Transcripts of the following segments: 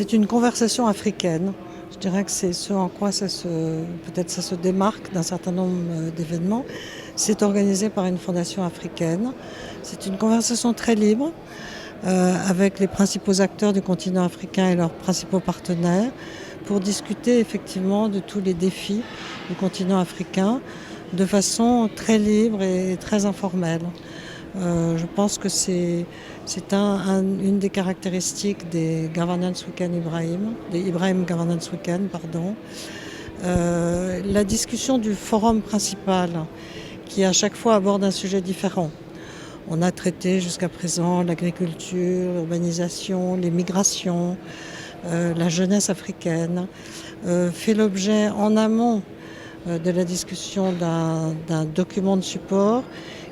C'est une conversation africaine. Je dirais que c'est ce en quoi peut-être ça se démarque d'un certain nombre d'événements. C'est organisé par une fondation africaine. C'est une conversation très libre avec les principaux acteurs du continent africain et leurs principaux partenaires pour discuter effectivement de tous les défis du continent africain de façon très libre et très informelle. Je pense que c'est une des caractéristiques des Governance Weekend des Ibrahim Governance Weekend, pardon. La discussion du forum principal, qui à chaque fois aborde un sujet différent. On a traité jusqu'à présent l'agriculture, l'urbanisation, les migrations, la jeunesse africaine, fait l'objet en amont de la discussion d'un document de support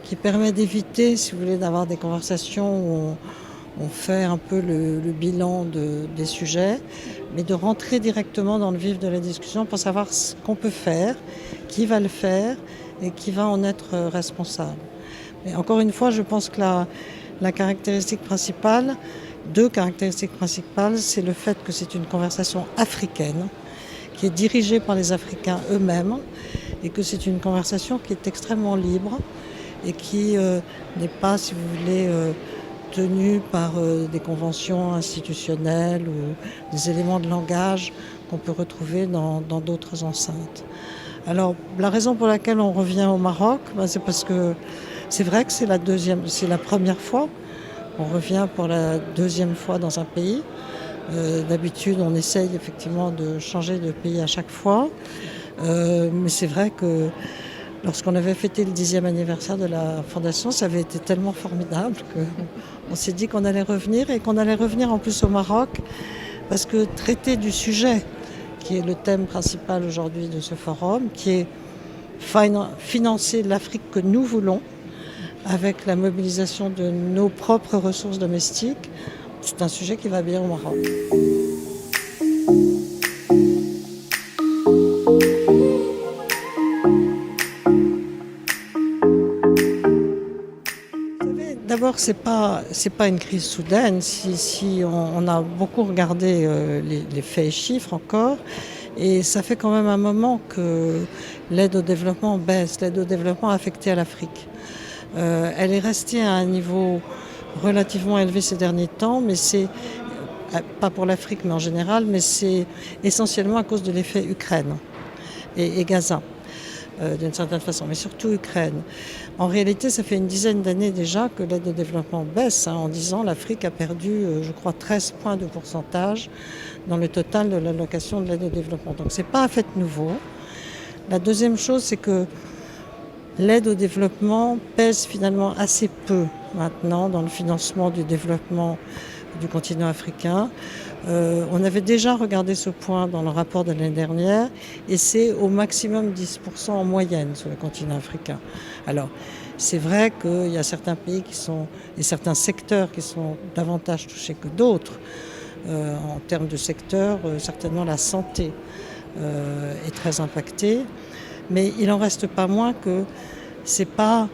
qui permet d'éviter, si vous voulez, d'avoir des conversations où on fait un peu le bilan des sujets, mais de rentrer directement dans le vif de la discussion pour savoir ce qu'on peut faire, qui va le faire et qui va en être responsable. Mais encore une fois, je pense que la caractéristique principale, deux caractéristiques principales, c'est le fait que c'est une conversation africaine, qui est dirigée par les Africains eux-mêmes, et que c'est une conversation qui est extrêmement libre, et qui n'est pas, si vous voulez, tenue par des conventions institutionnelles ou des éléments de langage qu'on peut retrouver dans d'autres enceintes. Alors, la raison pour laquelle on revient au Maroc, c'est parce que c'est vrai que c'est la première fois. On revient pour la deuxième fois dans un pays. D'habitude, on essaye effectivement de changer de pays à chaque fois. Mais c'est vrai que lorsqu'on avait fêté le 10e anniversaire de la Fondation, ça avait été tellement formidable qu'on s'est dit qu'on allait revenir et qu'on allait revenir en plus au Maroc parce que traiter du sujet, qui est le thème principal aujourd'hui de ce forum, qui est financer l'Afrique que nous voulons avec la mobilisation de nos propres ressources domestiques, c'est un sujet qui va bien au Maroc. D'abord, c'est pas une crise soudaine. Si on a beaucoup regardé les faits et chiffres encore, et ça fait quand même un moment que l'aide au développement baisse, l'aide au développement affectée à l'Afrique. Elle est restée à un niveau relativement élevé ces derniers temps, mais c'est pas pour l'Afrique, mais en général, mais c'est essentiellement à cause de l'effet Ukraine et Gaza. D'une certaine façon, mais surtout Ukraine. En réalité, ça fait une dizaine d'années déjà que l'aide au développement baisse. En 10 ans, l'Afrique a perdu, je crois, 13 points de pourcentage dans le total de l'allocation de l'aide au développement. Donc c'est pas un fait nouveau. La deuxième chose, c'est que l'aide au développement pèse finalement assez peu maintenant dans le financement du développement du continent africain. On avait déjà regardé ce point dans le rapport de l'année dernière et c'est au maximum 10% en moyenne sur le continent africain. Alors, c'est vrai qu'il y a certains pays et certains secteurs qui sont davantage touchés que d'autres. En termes de secteur, certainement la santé est très impactée, mais il n'en reste pas moins que c'est pas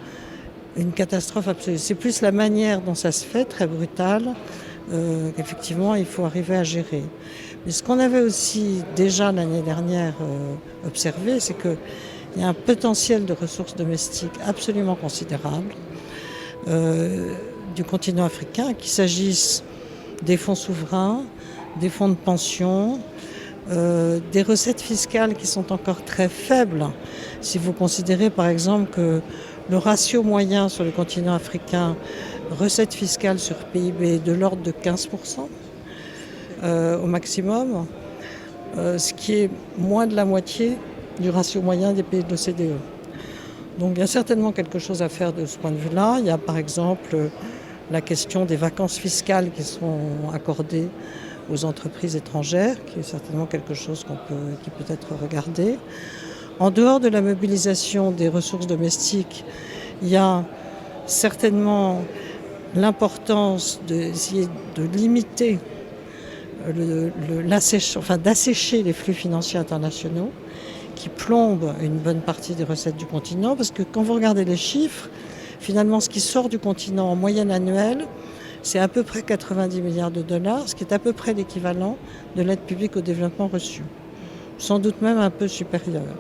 une catastrophe absolue. C'est plus la manière dont ça se fait, très brutale, qu'effectivement il faut arriver à gérer. Mais ce qu'on avait aussi déjà l'année dernière observé, c'est qu'il y a un potentiel de ressources domestiques absolument considérable du continent africain, qu'il s'agisse des fonds souverains, des fonds de pension, des recettes fiscales qui sont encore très faibles. Si vous considérez par exemple que le ratio moyen sur le continent africain, recettes fiscales sur PIB, est de l'ordre de 15% au maximum, ce qui est moins de la moitié du ratio moyen des pays de l'OCDE. Donc il y a certainement quelque chose à faire de ce point de vue-là. Il y a par exemple la question des vacances fiscales qui sont accordées aux entreprises étrangères, qui est certainement quelque chose qui peut être regardé. En dehors de la mobilisation des ressources domestiques, il y a certainement l'importance d'essayer de limiter, d'assécher les flux financiers internationaux qui plombent une bonne partie des recettes du continent. Parce que quand vous regardez les chiffres, finalement, ce qui sort du continent en moyenne annuelle c'est à peu près 90 milliards de dollars, ce qui est à peu près l'équivalent de l'aide publique au développement reçue, sans doute même un peu supérieur.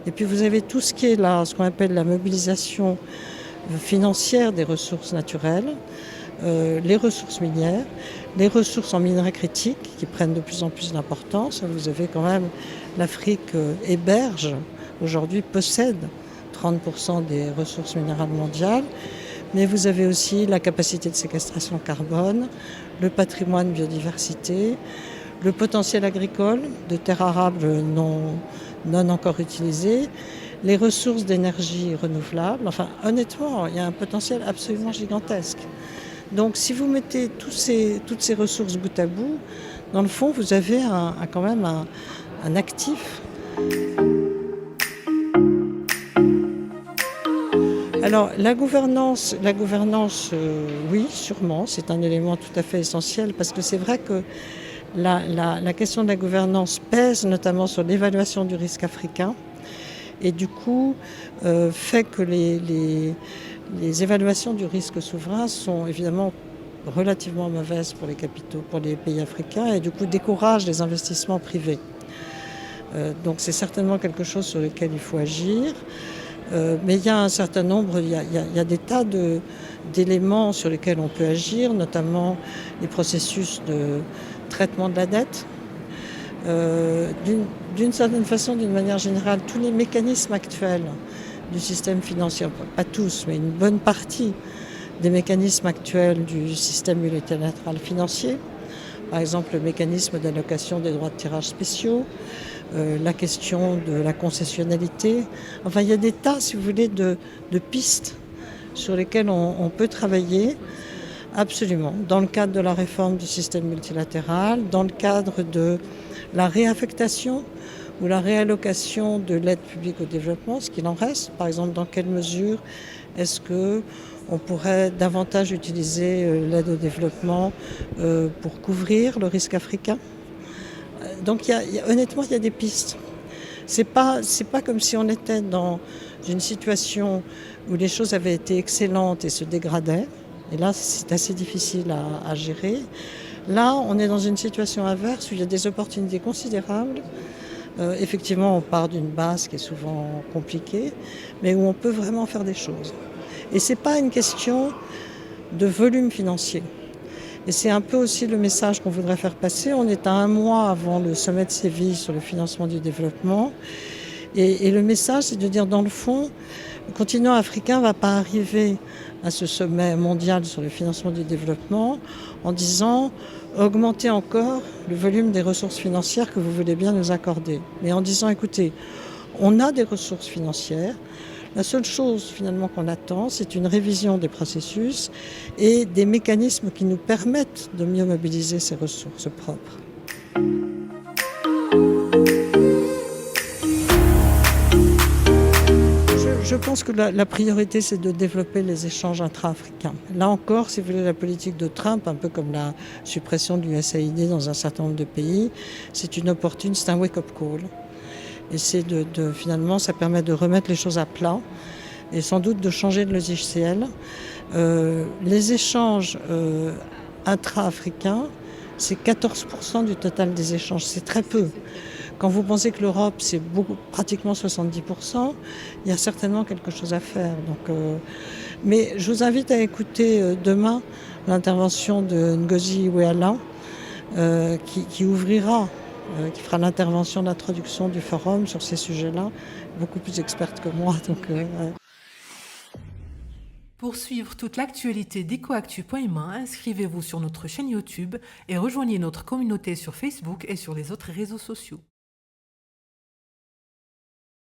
Et puis vous avez tout ce qui est là, ce qu'on appelle la mobilisation financière des ressources naturelles, les ressources minières, les ressources en minerais critiques qui prennent de plus en plus d'importance. Vous avez quand même l'Afrique héberge, aujourd'hui possède 30% des ressources minérales mondiales, mais vous avez aussi la capacité de séquestration carbone, le patrimoine biodiversité, le potentiel agricole de terres arables non encore utilisées, les ressources d'énergie renouvelables. Enfin, honnêtement, il y a un potentiel absolument gigantesque. Donc, si vous mettez toutes ces ressources bout à bout, dans le fond, vous avez quand même un actif. Alors, la gouvernance, oui, sûrement, c'est un élément tout à fait essentiel parce que c'est vrai que la question de la gouvernance pèse notamment sur l'évaluation du risque africain et du coup fait que les évaluations du risque souverain sont évidemment relativement mauvaises pour les capitaux, pour les pays africains et du coup découragent les investissements privés. Donc c'est certainement quelque chose sur lequel il faut agir. Mais il y a un certain nombre, il y a des tas d'éléments sur lesquels on peut agir, notamment les processus de traitement de la dette. D'une certaine façon, d'une manière générale, tous les mécanismes actuels du système financier, pas tous, mais une bonne partie des mécanismes actuels du système multilatéral financier, par exemple le mécanisme d'allocation des droits de tirage spéciaux, la question de la concessionnalité. Enfin, il y a des tas, si vous voulez, de pistes sur lesquelles on peut travailler, absolument, dans le cadre de la réforme du système multilatéral, dans le cadre de la réaffectation ou la réallocation de l'aide publique au développement, ce qu'il en reste. Par exemple, dans quelle mesure est-ce qu'on pourrait davantage utiliser l'aide au développement pour couvrir le risque africain ? Donc honnêtement, il y a des pistes. C'est pas comme si on était dans une situation où les choses avaient été excellentes et se dégradaient. Et là, c'est assez difficile à gérer. Là, on est dans une situation inverse où il y a des opportunités considérables. Effectivement, on part d'une base qui est souvent compliquée, mais où on peut vraiment faire des choses. Et c'est pas une question de volume financier. Et c'est un peu aussi le message qu'on voudrait faire passer. On est à 1 mois avant le sommet de Séville sur le financement du développement. Et le message, c'est de dire, dans le fond, le continent africain ne va pas arriver à ce sommet mondial sur le financement du développement en disant augmentez encore le volume des ressources financières que vous voulez bien nous accorder. Mais en disant, écoutez, on a des ressources financières. La seule chose finalement qu'on attend, c'est une révision des processus et des mécanismes qui nous permettent de mieux mobiliser ces ressources propres. Je pense que la priorité, c'est de développer les échanges intra-africains. Là encore, si vous voulez, la politique de Trump, un peu comme la suppression du USAID dans un certain nombre de pays, c'est un wake-up call. Et c'est finalement, ça permet de remettre les choses à plat et sans doute de changer de logiciel. Les échanges intra-africains, c'est 14% du total des échanges, c'est très peu. Quand vous pensez que l'Europe, c'est pratiquement 70%, il y a certainement quelque chose à faire. Mais je vous invite à écouter demain l'intervention de Ngozi Iweala qui ouvrira, qui fera l'intervention d'introduction du forum sur ces sujets-là, beaucoup plus experte que moi. Pour suivre toute l'actualité d'EcoActu.ma, inscrivez-vous sur notre chaîne YouTube et rejoignez notre communauté sur Facebook et sur les autres réseaux sociaux.